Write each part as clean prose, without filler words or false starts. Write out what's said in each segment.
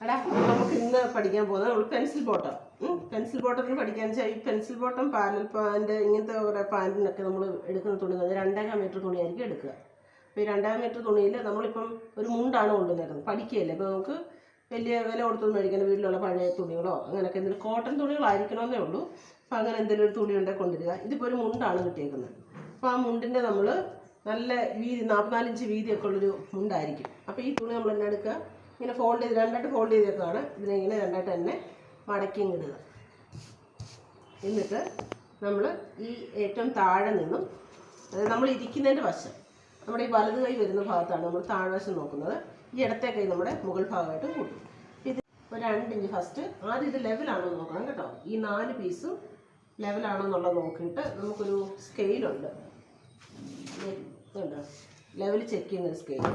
എടാ നമുക്ക് ഇന്ന് പഠിക്കാൻ പോകുന്നത് നമ്മൾ പെൻസിൽ ബോട്ടം. പെൻസിൽ ബോട്ടത്തിന് പഠിക്കാന്ന് വെച്ചാൽ ഈ പെൻസിൽ ബോട്ടം പാരലൽ പാൻറ് ഇങ്ങനത്തെ കുറേ പാൻറ്റിനൊക്കെ നമ്മൾ എടുക്കുന്ന തുണി 2.5 മീറ്റർ തുണിയായിരിക്കും എടുക്കുക. അപ്പോൾ ഈ 2.5 മീറ്റർ തുണിയിൽ നമ്മളിപ്പം ഒരു മുണ്ടാണ് കൊണ്ടുവന്നിരുന്നത്, പഠിക്കുകയല്ലേ. അപ്പോൾ നമുക്ക് വലിയ വില കൊടുത്തൊന്നും മേടിക്കണം, വീട്ടിലുള്ള പഴയ തുണികളോ അങ്ങനെയൊക്കെ എന്തെങ്കിലും കോട്ടൺ തുണികളായിരിക്കണമെന്നേ ഉള്ളൂ. അപ്പോൾ അങ്ങനെ എന്തെങ്കിലും ഒരു തുണി ഉണ്ടെങ്കിൽ കൊണ്ടുവരിക. ഇതിപ്പോൾ ഒരു മുണ്ടാണ് കിട്ടിയേക്കുന്നത്. അപ്പോൾ ആ മുണ്ടിൻ്റെ നമ്മൾ നല്ല വീതി 44 ഇഞ്ച് വീതിയൊക്കെ ഉള്ളൊരു മുണ്ടായിരിക്കും. അപ്പോൾ ഈ തുണി നമ്മൾ തന്നെ എടുക്കുക, ഇങ്ങനെ ഫോൾഡ് ചെയ്ത് രണ്ടായിട്ട് ഫോൾഡ് ചെയ്തേക്കാണ്. ഇതിനെ ഇങ്ങനെ രണ്ടായിട്ട് തന്നെ മടക്കിയും ഇടുക. എന്നിട്ട് നമ്മൾ ഈ ഏറ്റവും താഴെ നിന്നും, അതായത് നമ്മൾ ഇരിക്കുന്നതിൻ്റെ വശം, നമ്മുടെ ഈ വലത് കൈ വരുന്ന ഭാഗത്താണ് നമ്മൾ താഴ്വശം നോക്കുന്നത്. ഈ ഇടത്തെ കൈ നമ്മുടെ മുകൾ ഭാഗമായിട്ട് കൂട്ടും. ഇത് ഒരു 2 ഇഞ്ച് ഫസ്റ്റ് ആദ്യം ഇത് ലെവലാണോ എന്ന് നോക്കണം കേട്ടോ. ഈ 4 പീസും ലെവലാണോ എന്നുള്ളത് നോക്കിയിട്ട് നമുക്കൊരു സ്കെയിലുണ്ട്, ഇതുണ്ടോ, ലെവൽ ചെക്ക് ചെയ്യുന്നൊരു സ്കെയിൽ.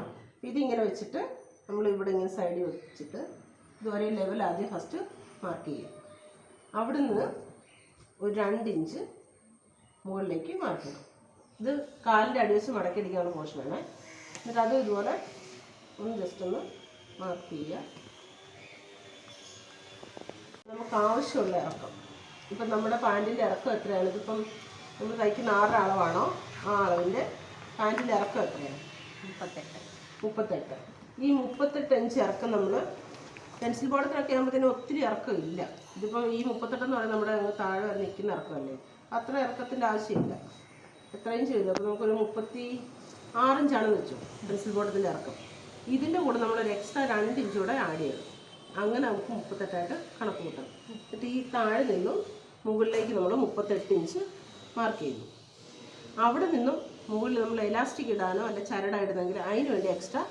ഇതിങ്ങനെ വെച്ചിട്ട് നമ്മൾ ഇവിടെ ഇങ്ങനെ സൈഡിൽ വെച്ചിട്ട് ഇതുവരെ ലെവൽ ആദ്യം ഫസ്റ്റ് മാർക്ക് ചെയ്യുക. അവിടെ നിന്ന് ഒരു 2 ഇഞ്ച് മുകളിലേക്ക് മാർക്ക് ചെയ്യണം. ഇത് കാലിൻ്റെ അടിവശം മടക്കിയടിക്കാനുള്ള പോർഷനാണ്. എന്നിട്ട് അത് ഇതുപോലെ ഒന്ന് ജസ്റ്റ് ഒന്ന് മാർക്ക് ചെയ്യുക. നമുക്ക് ആവശ്യമുള്ള ഇറക്കം, ഇപ്പം നമ്മുടെ പാൻറ്റിൻ്റെ ഇറക്കം എത്രയാണ്, ഇതിപ്പം നമ്മൾ തയ്ക്കുന്ന 6 അളവാണോ ആ അളവിൻ്റെ പാൻറ്റിൻ്റെ ഇറക്കം എത്രയാണ്? 38. ഈ 38 ഇഞ്ച് ഇറക്കം നമ്മൾ പെൻസിൽ ബോർഡത്തിനൊക്കെ ആകുമ്പോഴത്തേനും ഒത്തിരി ഇറക്കം ഇല്ല. ഇതിപ്പം ഈ 38 എന്ന് പറയുന്നത് നമ്മുടെ താഴെ വരെ നിൽക്കുന്ന ഇറക്കമല്ലേ, അത്ര ഇറക്കത്തിൻ്റെ ആവശ്യമില്ല. എത്ര ഇഞ്ച് വരും? അപ്പോൾ നമുക്കൊരു 36 ഇഞ്ചാണെന്ന് വെച്ചു പെൻസിൽ ബോർഡത്തിൻ്റെ ഇറക്കം. ഇതിൻ്റെ കൂടെ നമ്മളൊരു എക്സ്ട്രാ 2 ഇഞ്ച് കൂടെ ആഡ് ചെയ്യണം. അങ്ങനെ നമുക്ക് 38 കണക്ക് കൂട്ടണം. എന്നിട്ട് ഈ താഴെ നിന്നും മുകളിലേക്ക് നമ്മൾ 38 ഇഞ്ച് മാർക്ക് ചെയ്തു. അവിടെ നിന്നും മുകളിൽ നമ്മൾ എലാസ്റ്റിക് ഇടാനോ അല്ല ചരടായിടുന്നെങ്കിൽ അതിന് വേണ്ടി എക്സ്ട്രാ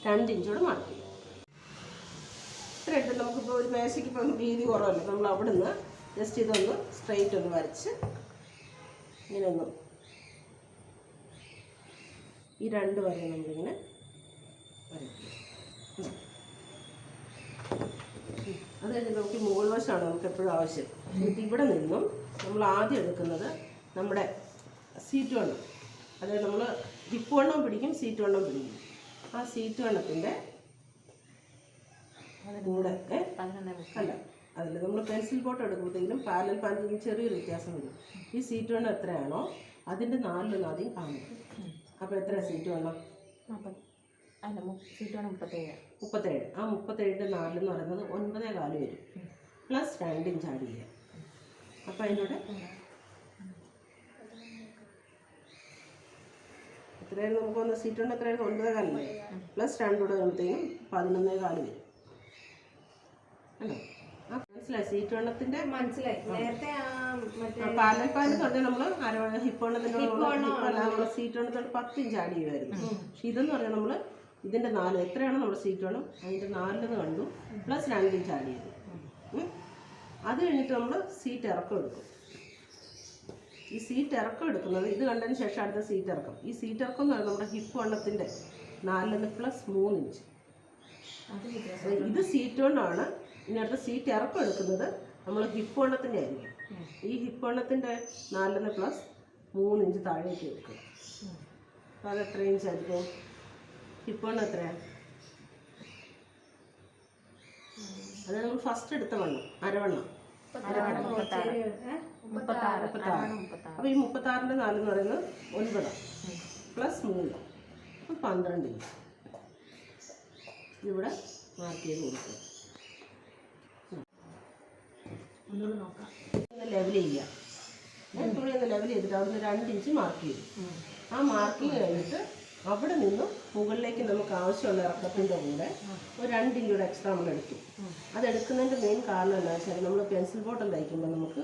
2 ഇഞ്ചോടെ മാർക്ക് ചെയ്യും. ഇത്രയായിട്ട് നമുക്കിപ്പോൾ ഒരു മേശയ്ക്ക് ഇപ്പം വീതി കുറവല്ലേ, നമ്മൾ അവിടെ നിന്ന് ജസ്റ്റ് ഇതൊന്ന് സ്ട്രെയിറ്റ് ഒന്ന് വരച്ച് ഇങ്ങനെ ഒന്ന് ഈ 2 വരെ നമ്മളിങ്ങനെ വരയ്ക്കുക. അത് കഴിഞ്ഞ് നമുക്ക് മുകൾ വശമാണ് നമുക്ക് എപ്പോഴും ആവശ്യം. എന്നിട്ട് ഇവിടെ നിന്നും നമ്മൾ ആദ്യം എടുക്കുന്നത് നമ്മുടെ സീറ്റ് വണ്ണം, അതായത് നമ്മൾ ഹിപ്പ് വണ്ണം പിടിക്കും, സീറ്റ് വണ്ണം പിടിക്കും. ആ സീറ്റ് വണ്ണത്തിൻ്റെ കൂടെ അല്ല, അതിൽ നമ്മൾ പെൻസിൽ ബോട്ട് എടുക്കുമ്പോഴത്തേക്കും പാരലൽ പാൻറ്റിന് ചെറിയൊരു വ്യത്യാസം വരും. ഈ സീറ്റ് വണ്ണം എത്രയാണോ അതിൻ്റെ 4 ആദ്യം കാണും. അപ്പോൾ എത്രയാണ് സീറ്റ് വണ്ണം? സീറ്റ് വണ്ണം 37. ആ 37ൻ്റെ 4 എന്ന് പറയുന്നത് 9.25 വരും. പ്ലസ് 2 ഇഞ്ച് ആഡ് ചെയ്യുക. അപ്പോൾ അതിനോട് എത്രയായിരുന്നു നമുക്ക് വന്ന സീറ്റ് വണ്ണം എത്രയായിരുന്നു? 9.25 പ്ലസ് 2 കൂടെ വരുമ്പോഴത്തേക്കും 11.25 വരും. അല്ലോ, ആ മനസ്സിലായി. സീറ്റ് വണ്ണത്തിൻ്റെ മനസ്സിലായി. നേരത്തെ പാരലൽ പാൻറ് എന്ന് പറഞ്ഞാൽ നമ്മൾ ഹിപ്പ് വണ്ണത്തിൻ്റെ സീറ്റ് വണ്ണത്തോട് 10 ഇഞ്ച് ആഡ് ചെയ്യുമായിരുന്നു. പക്ഷെ ഇതെന്ന് പറഞ്ഞാൽ നമ്മൾ ഇതിൻ്റെ 4 എത്രയാണോ നമ്മുടെ സീറ്റ് വണ്ണം അതിൻ്റെ 4 കണ്ടു, പ്ലസ് 2 ഇഞ്ച് ആഡ് ചെയ്തു. അത് കഴിഞ്ഞിട്ട് നമ്മൾ സീറ്റ് ഇറക്കം എടുക്കും. ഈ സീറ്റ് ഇറക്കം എടുക്കുന്നത് ഇത് കണ്ടതിന് ശേഷം അടുത്ത സീറ്റ് ഇറക്കം. ഈ സീറ്റ് ഇറക്കം എന്ന് പറയുന്നത് നമ്മുടെ ഹിപ്പ് വണ്ണത്തിൻ്റെ 4 പ്ലസ് 3 ഇഞ്ച്. ഇത് സീറ്റ് വണ്ണമാണ്. ഇനി അടുത്ത സീറ്റ് ഇറക്കം എടുക്കുന്നത് നമ്മൾ ഹിപ്പ് വണ്ണത്തിൻ്റെ ആയിരിക്കും. ഈ ഹിപ്പ് വണ്ണത്തിൻ്റെ 4 പ്ലസ് 3 ഇഞ്ച് താഴേക്ക് വെക്കുക. അപ്പോൾ അത് എത്ര ഇഞ്ച് ആയിരിക്കും? ഹിപ്പ് വണ്ണം എത്രയാണ്? അത് നമ്മൾ ഫസ്റ്റ് എടുത്ത വണ്ണം അരവണ്ണം. അപ്പോൾ ഈ 36ൻ്റെ 4 എന്ന് പറയുന്നത് 9 പ്ലസ് 3 അപ്പം 12 ഇഞ്ച് ഇവിടെ മാർക്ക് ചെയ്ത് കൊടുക്കുക. ലെവൽ ചെയ്യുക. തുണി ഒന്ന് ലെവൽ ചെയ്തിട്ട് അവിടെ നിന്ന് 2 ഇഞ്ച് മാർക്ക് ചെയ്തു. ആ മാർക്കിങ് കഴിഞ്ഞിട്ട് അവിടെ നിന്നും മുകളിലേക്ക് നമുക്ക് ആവശ്യമുള്ള ഇറക്കത്തിൻ്റെ കൂടെ ഒരു 2 ഇഞ്ച് കൂടെ എക്സ്ട്രാ നമ്മൾ എടുക്കും. അതെടുക്കുന്നതിൻ്റെ മെയിൻ കാരണം എന്താണെന്ന് വെച്ചാൽ നമ്മൾ പെൻസിൽ ബോട്ടം തയ്ക്കുമ്പോൾ നമുക്ക്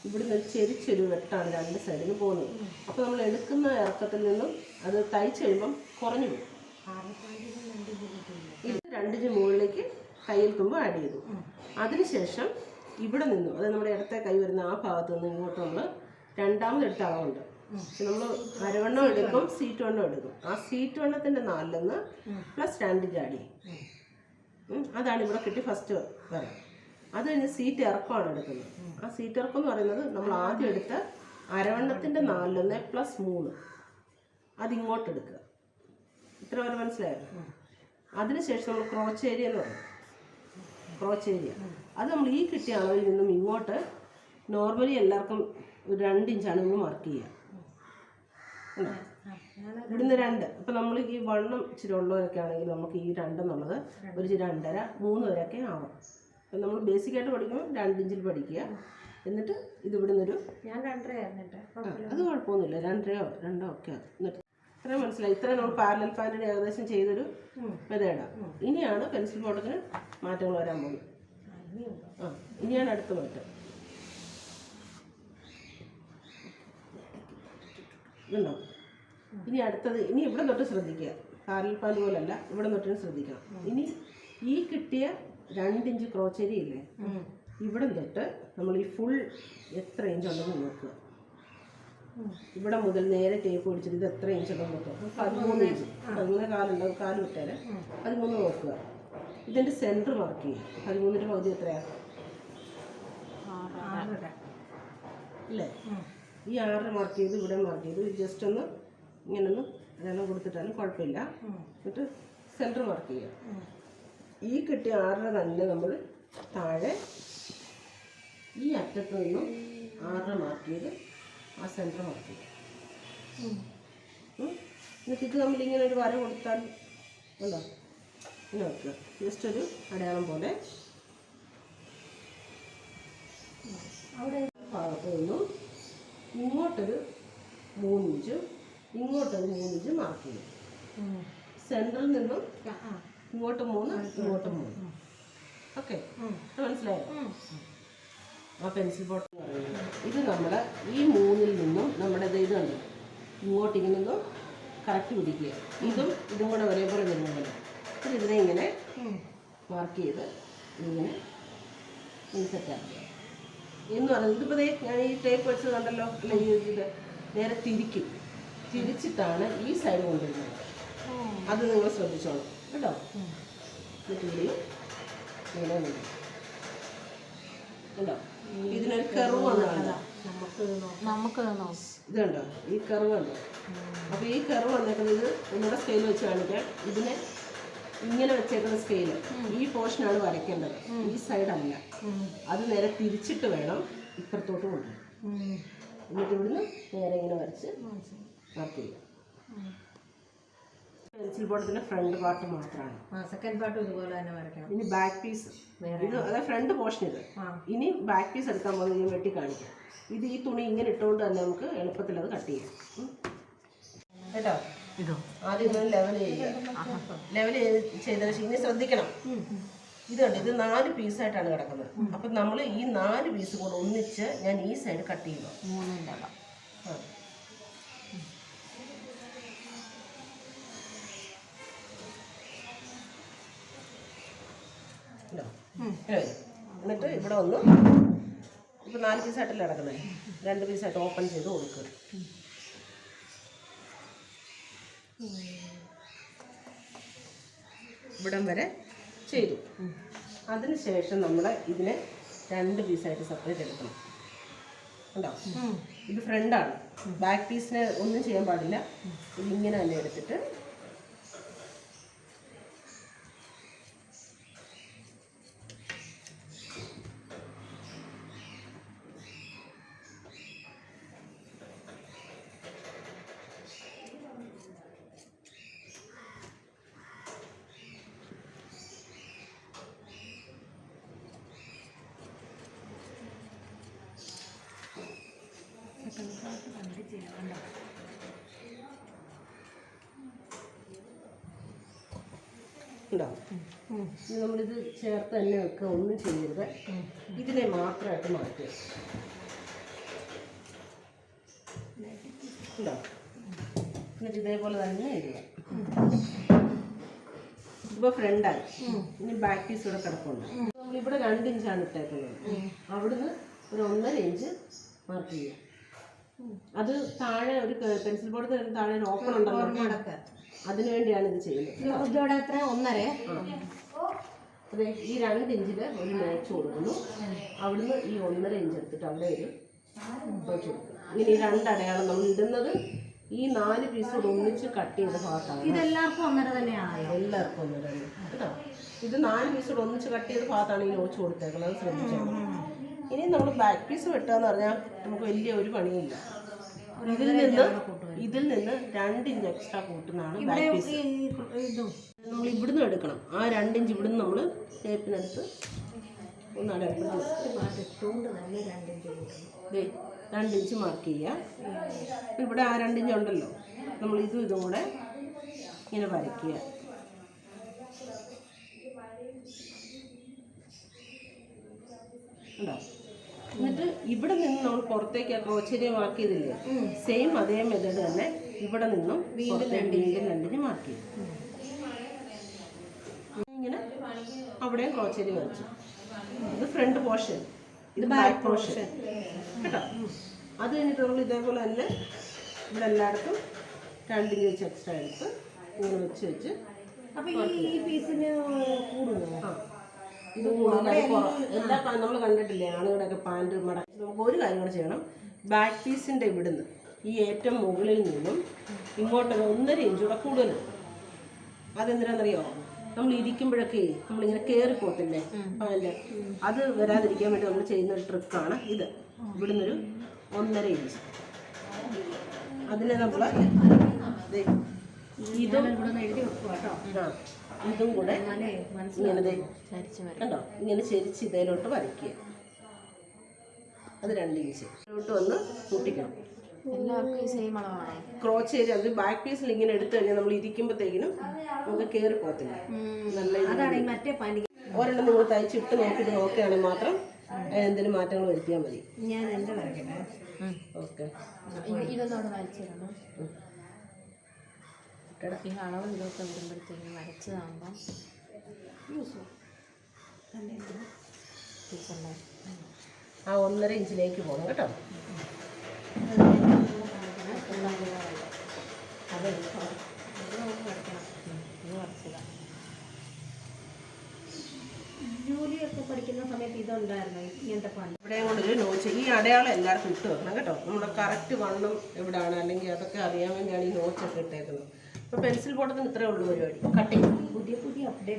ഇവിടുന്ന് ഒരു ചെരിച്ചൊരു വെട്ടാണ് 2 സൈഡിന് പോകുന്നത്. അപ്പോൾ നമ്മൾ എടുക്കുന്ന ഇറക്കത്തിൽ നിന്നും അത് തയ്ച്ച് കഴിയുമ്പം കുറഞ്ഞു പോകും. ഇത് 2 ഇഞ്ച് മുകളിലേക്ക് കയ്യെത്തുമ്പോൾ ആഡ് ചെയ്തു. അതിനുശേഷം ഇവിടെ നിന്നും, അതായത് നമ്മുടെ ഇടത്തെ കൈ വരുന്ന ആ ഭാഗത്ത് നിന്ന് ഇങ്ങോട്ട് നമ്മൾ രണ്ടാമത് എടുത്ത അളവുണ്ട്. പക്ഷെ നമ്മൾ അരവണ്ണം എടുക്കും, സീറ്റ് വണ്ണം എടുക്കും. ആ സീറ്റ് വണ്ണത്തിൻ്റെ 4 പ്ലസ് 2 ഇഞ്ച് ആഡ് ചെയ്യും. അതാണ് ഇവിടെ കിട്ടി ഫസ്റ്റ് വര. അത് കഴിഞ്ഞ് സീറ്റ് ഇറക്കമാണ് എടുക്കുന്നത്. ആ സീറ്റ് ഇറക്കം എന്ന് പറയുന്നത് നമ്മൾ ആദ്യം എടുത്ത അരവണ്ണത്തിൻ്റെ 4 പ്ലസ് 3 അതിങ്ങോട്ട് എടുക്കുക. ഇത്ര വരെ മനസ്സിലായോ? അതിനുശേഷം നമ്മൾ ക്രോച്ച് ഏരിയ എന്ന് പറയും. Crotch area. അത് നമ്മൾ ഈ കിട്ടിയ അളവിൽ നിന്നും ഇങ്ങോട്ട് നോർമലി എല്ലാവർക്കും ഒരു 2 ഇഞ്ചാണ് ഇന്ന് മാർക്ക് ചെയ്യുക. ഇവിടുന്ന് 2. അപ്പം നമ്മൾ ഈ വണ്ണം ഇച്ചിരി ഉള്ളവരൊക്കെ ആണെങ്കിൽ നമുക്ക് ഈ 2 എന്നുള്ളത് ഒരു 2.5, 3 വരെയൊക്കെ ആവാം. അപ്പം നമ്മൾ ബേസിക്കായിട്ട് പഠിക്കുമ്പോൾ 2 ഇഞ്ചിൽ പഠിക്കുക. എന്നിട്ട് ഇത് ഇവിടുന്ന് ഒരു ഞാൻ 2.5 അത് കുഴപ്പമൊന്നുമില്ല, 2 ഒക്കെ. എന്നിട്ട് ഇത്ര മനസ്സിലായി. ഇത്ര നമ്മൾ പാരലൽ പാൻറ്റിന് ഏകദേശം ചെയ്തൊരു മെതേഡാണ്. ഇനിയാണ് പെൻസിൽ ബോട്ടത്തിന് മാറ്റങ്ങൾ വരാൻ പോകുന്നത്. ഇനിയാണ് അടുത്ത മാറ്റം. ഇതുണ്ടോ? ഇനി അടുത്തത്, ഇനി ഇവിടെ തൊട്ട് ശ്രദ്ധിക്കുക. പാരലൽ പാൻറ്റ് പോലല്ല, ഇവിടെ തൊട്ട് ശ്രദ്ധിക്കണം. ഇനി ഈ കിട്ടിയ 2 ഇഞ്ച് ക്രോച്ച് ഏരിയ ഇല്ലേ, ഇവിടെ തൊട്ട് നമ്മൾ ഈ ഫുൾ എത്ര ഇഞ്ച് ഉണ്ടെന്ന് നോക്കുക. ഇവിടെ മുതൽ നേരെ ടേപ്പ് പിടിച്ചിട്ട് ഇത് എത്ര ഇഞ്ച് ഉണ്ടെന്ന് നോക്കുക. 13 ഇഞ്ച്. അങ്ങനെ കാലുണ്ടാവും, കാല് വിട്ടാൽ 13 നോക്കുക. ഇതിൻ്റെ സെൻറ്റർ മാർക്ക് ചെയ്യുക. 13ൻ്റെ പകുതി എത്രയാണ്? 6 അല്ലേ? ഈ 6 മാർക്ക് ചെയ്ത് ഇവിടെ മാർക്ക് ചെയ്തു. ജസ്റ്റ് ഒന്ന് ഇങ്ങനൊന്ന് അതെല്ലാം കൊടുത്തിട്ടാലും കുഴപ്പമില്ല. എന്നിട്ട് സെൻറ്റർ മാർക്ക് ചെയ്യുക. ഈ കിട്ടിയ 6 തന്നെ നമ്മൾ താഴെ ഈ അറ്റത്ത് നിന്നും 6 മാർക്ക് ചെയ്ത് ആ സെൻറ്റർ മാർക്ക് ചെയ്യുക. എന്നിട്ട് ഇത് നമ്മളിങ്ങനെ ഒരു വര കൊടുത്താൽ ഉണ്ടോ, ഇങ്ങനെ വെക്കുക. ജസ്റ്റ് ഒരു അടയാളം പോലെ അവിടെ ഭാഗത്ത് നിന്നും ഇങ്ങോട്ടൊരു 3 ഇഞ്ച്, ഇങ്ങോട്ടൊരു 3 ഇഞ്ച് മാർക്ക് ചെയ്യും. സെൻറ്ററിൽ നിന്നും ഇങ്ങോട്ട് 3, ഇങ്ങോട്ട് 3. ഓക്കെ, മനസ്സിലായോ? ആ പെൻസിൽ ബോട്ട് എന്ന് പറയുന്നത് ഇത് നമ്മൾ ഈ 3ൽ നിന്നും നമ്മുടെ ഇത് കണ്ടു ഇങ്ങോട്ടിങ്ങനെ നിന്നും കറക്റ്റ് പിടിക്കുക. ഇതും കൂടെ ഒരേപോലെ വരുന്നതല്ല. അപ്പോൾ ഇതിനെ ഇങ്ങനെ മാർക്ക് ചെയ്ത് ഇങ്ങനെ ഇൻസെറ്റ് ആക്കുക എന്ന് പറയുന്നത്. ഇതിപ്പോൾ ഞാൻ ഈ ടേപ്പ് വെച്ചത് കണ്ടല്ലോ, ഇത് നേരെ തിരിച്ചിട്ടാണ് ഈ സൈഡ് കൊണ്ടുവരുന്നത്. അത് നിങ്ങൾ ശ്രദ്ധിച്ചോളൂ കേട്ടോ. എന്നിട്ട് ഇങ്ങനെ വരും കേട്ടോ. ഇതിനൊരു കർവ് വന്നതാണ് നമുക്ക് ഇതുണ്ടോ, ഈ കർവ് ഉണ്ടോ? അപ്പോൾ ഈ കർവ് വന്നേക്കുന്നത് ഇത് ഒന്നുകൂടെ സ്കെയിൽ വെച്ച് കാണിക്കാം. ഇതിനെ ഇങ്ങനെ വെച്ചേക്കുന്ന സ്കെയില് ഈ പോർഷനാണ് വരയ്ക്കേണ്ടത്, ഈ സൈഡല്ല. അത് നേരെ തിരിച്ചിട്ട് വേണം ഇപ്പുറത്തോട്ട് കൊണ്ടുപോകാൻ. എന്നിട്ട് ഇവിടുന്ന് നേരെ ഇങ്ങനെ വരച്ച് മാർക്ക് ചെയ്യാം. പെൻസിൽ ബോർഡത്തിൻ്റെ ഫ്രണ്ട് പാർട്ട് മാത്രമാണ്. സെക്കൻഡ് പാർട്ട് ഇതുപോലെ തന്നെ വരയ്ക്കണം. ഇനി ബാക്ക് പീസ്, ഇത് അതായത് ഫ്രണ്ട് പോർഷൻ ഇത്. ഇനി ബാക്ക് പീസ് എടുക്കാൻ പോകുന്നത് ഞാൻ വെട്ടി കാണിക്കാം. ഇത് ഈ തുണി ഇങ്ങനെ ഇട്ടുകൊണ്ട് തന്നെ നമുക്ക് എളുപ്പത്തിൽ അത് കട്ട് ചെയ്യാം കേട്ടോ. ആദ്യം ഇങ്ങനെ ലെവൽ ചെയ്യുക. ലെവൽ ചെയ്തതിന് ശേഷം ഇനി ശ്രദ്ധിക്കണം, ഇത് കണ്ട് ഇത് 4 പീസായിട്ടാണ് കിടക്കുന്നത്. അപ്പം നമ്മൾ ഈ 4 പീസ് കൂടെ ഒന്നിച്ച് ഞാൻ ഈ സൈഡ് കട്ട് ചെയ്യുക. 3 എന്നിട്ട് ഇവിടെ ഒന്ന് ഇപ്പം 4 പീസായിട്ടല്ലേ കിടക്കുന്നത്, 2 പീസായിട്ട് ഓപ്പൺ ചെയ്ത് കൊടുക്കുക. ഇവിടം വരെ ചെയ്തു. അതിന് ശേഷം നമ്മൾ ഇതിനെ 2 പീസായിട്ട് സെപ്പറേറ്റ് എടുക്കണം. ഉണ്ടോ? ഇത് ഫ്രണ്ടാണ്. ബാക്ക് പീസിന് ഒന്നും ചെയ്യാൻ പാടില്ല. ഇതിങ്ങനെ തന്നെ എടുത്തിട്ട് ഉണ്ടാവും. നമ്മളിത് ചേർത്ത് തന്നെ വെക്കുക, ഒന്നും ചെയ്യരുത്. ഇതിനെ മാത്രമായിട്ട് മാറ്റുക. ഉണ്ടാവും. എന്നിട്ട് ഇതേപോലെ തന്നെ ഇടുക. ഇപ്പോൾ ഫ്രണ്ടായി. ഇനി ബാക്ക് പീസ് ഇവിടെ കിടപ്പുണ്ട്. നമ്മളിവിടെ 2 ഇഞ്ചാണ് ഇട്ടേക്കുന്നത്. അവിടുന്ന് ഒരു 1.5 ഇഞ്ച് മാർക്ക് ചെയ്യുക. അത് താഴെ ഒരു പെൻസിൽ ബോർഡ് താഴെ ഒരു ഓപ്പൺ ഉണ്ടല്ലോ, അതിനുവേണ്ടിയാണ് ഇത് ചെയ്യുന്നത്. എത്ര 1.5. അതെ, ഈ 2 ഇഞ്ചിൽ ഒരു മാച്ച് കൊടുക്കുന്നു. അവിടുന്ന് ഈ 1.5 ഇഞ്ച് എടുത്തിട്ട് അവിടെ ഒരു മാച്ച് കൊടുക്കും. ഇങ്ങനെ ഈ 2 അടയാളം നമ്മൾ ഇടുന്നത് ഈ 4 പീസ് കൂടെ ഒന്നിച്ച് കട്ട് ചെയ്ത ഭാഗത്താണ്. ഇതെല്ലാവർക്കും ഒന്നര തന്നെയാണല്ലോ. എല്ലാവർക്കും ഒന്നര തന്നെ കേട്ടോ. ഇത് 4 പീസ് കൂടെ ഒന്നിച്ച് കട്ട് ചെയ്ത ഭാഗത്താണ് ഈ നോച്ച് കൊടുത്തേക്കുന്നത്. അത് ശ്രദ്ധിച്ചോളൂ. ഇനി നമ്മൾ ബാക്ക് പീസ് വെട്ടുക എന്ന് പറഞ്ഞാൽ നമുക്ക് വലിയ ഒരു പണിയില്ല. ഇതിൽ നിന്ന് 2 ഇഞ്ച് എക്സ്ട്രാ കൂട്ടുന്നതാണ് ബാക്ക് പീസ്. നമ്മൾ ഇവിടുന്ന് എടുക്കണം. ആ 2 ഇഞ്ച് ഇവിടുന്ന് നമ്മൾ ടേപ്പിനടുത്ത് ഒന്ന് അടയപ്പെടുന്നു. 2 ഇഞ്ച് മാർക്ക് ചെയ്യുക. ഇവിടെ ആ 2 ഇഞ്ച് ഉണ്ടല്ലോ, നമ്മൾ ഇതും കൂടെ ഇങ്ങനെ വരയ്ക്കുക. ഉണ്ടോ? എന്നിട്ട് ഇവിടെ നിന്ന് നമ്മൾ പുറത്തേക്ക് ആ ക്രോച്ചേരിയ മാർക്ക് ചെയ്തില്ലേ, സെയിം അതേ മെത്തേഡ് തന്നെ ഇവിടെ നിന്നും വീണ്ടും 2 ഇഞ്ച് മാർക്ക് ചെയ്യും. ഇങ്ങനെ അവിടെയും ക്രോച്ചേരി വരച്ചു. ഇത് ഫ്രണ്ട് പോർഷൻ, ഇത് ബാക്ക് പോർഷൻ കേട്ടോ. അത് കഴിഞ്ഞിട്ട് നമ്മൾ ഇതേപോലെ തന്നെ ഇവിടെ എല്ലായിടത്തും 2 ഇഞ്ച് വെച്ച് എക്സ്ട്രാ എടുത്ത് ഇങ്ങനെ വെച്ച് അപ്പോൾ ഈ പീസിന് കൂടുമോ? ആ, ഇത് കൂടുതൽ എല്ലാ നമ്മൾ കണ്ടിട്ടില്ലേ ആളുകളുടെയൊക്കെ പാൻറ് മടക്കി. നമുക്ക് ഒരു കാര്യം കൂടെ ചെയ്യണം. ബാക്ക് പീസിൻ്റെ ഇവിടുന്ന് ഈ ഏറ്റവും മുകളിൽ നിന്നും ഇങ്ങോട്ടൊരു 1.5 ഇഞ്ച് കൂടെ കൂടുതൽ. അതെന്തിനാണെന്നറിയോ? നമ്മൾ ഇരിക്കുമ്പോഴൊക്കെ നമ്മളിങ്ങനെ കയറിപ്പോത്തില്ലേ പാൻറ്, അത് വരാതിരിക്കാൻ വേണ്ടി നമ്മൾ ചെയ്യുന്ന ഒരു ട്രിക്കാണ് ഇത്. ഇവിടുന്ന് ഒരു 1.5 ഇഞ്ച് അതിനെ നമ്മൾ ഇതും കൂടെ ഇങ്ങനെ കണ്ടോ ഇങ്ങനെ ചെരിച്ച് ഇതിലോട്ട് വരയ്ക്കുക. അത് 2 ഇഞ്ച് ഇതിലോട്ട് വന്ന് കൂട്ടിക്കണം. എല്ലാവർക്കും സെയിം അളവാണ്. ക്രോച്ചേരി അത് ബാക്ക് പീസിൽ ഇങ്ങനെ എടുത്തു കഴിഞ്ഞാൽ നമ്മൾ ഇരിക്കുമ്പോഴത്തേക്കിനും നമുക്ക് കയറി പോകത്തില്ല. നല്ല ഒരെണ്ണം നിങ്ങൾ തയ്ച്ചിട്ട് നോക്കിയിട്ട് നോക്കുകയാണെങ്കിൽ മാത്രം എന്തെങ്കിലും മാറ്റങ്ങൾ വരുത്തിയാൽ മതി. ഞാൻ എൻ്റെ വരയ്ക്കട്ടെ. ഓക്കെ, ഇതൊന്നോട് വരച്ചു തരണം. ഈ അളവ് ഇതൊക്കെ വരുമ്പോഴത്തേക്കും വരച്ചതാകുമ്പം ആ 1.5 ഇഞ്ചിലേക്ക് പോകണം കേട്ടോ. ജോലിയൊക്കെ പഠിക്കുന്ന സമയത്ത് ഇതുണ്ടായിരുന്നു ഇങ്ങനത്തെ പണ്ട്. ഇവിടെയും കൊണ്ടൊരു നോച്ച്, ഈ അടയാളം എല്ലാവർക്കും ഇട്ട് വെക്കണം കേട്ടോ. നമ്മുടെ കറക്റ്റ് വണ്ണം എവിടെയാണ് അല്ലെങ്കിൽ അതൊക്കെ അറിയാൻ വേണ്ടിയാണ് ഈ നോച്ചൊക്കെ ഇട്ടേക്കുന്നത്. അപ്പോൾ പെൻസിൽ ബോർഡത്തിന് ഇത്രയേ ഉള്ളൂ പരിപാടി. കട്ട് ചെയ്യും. പുതിയ അപ്ഡേഷൻ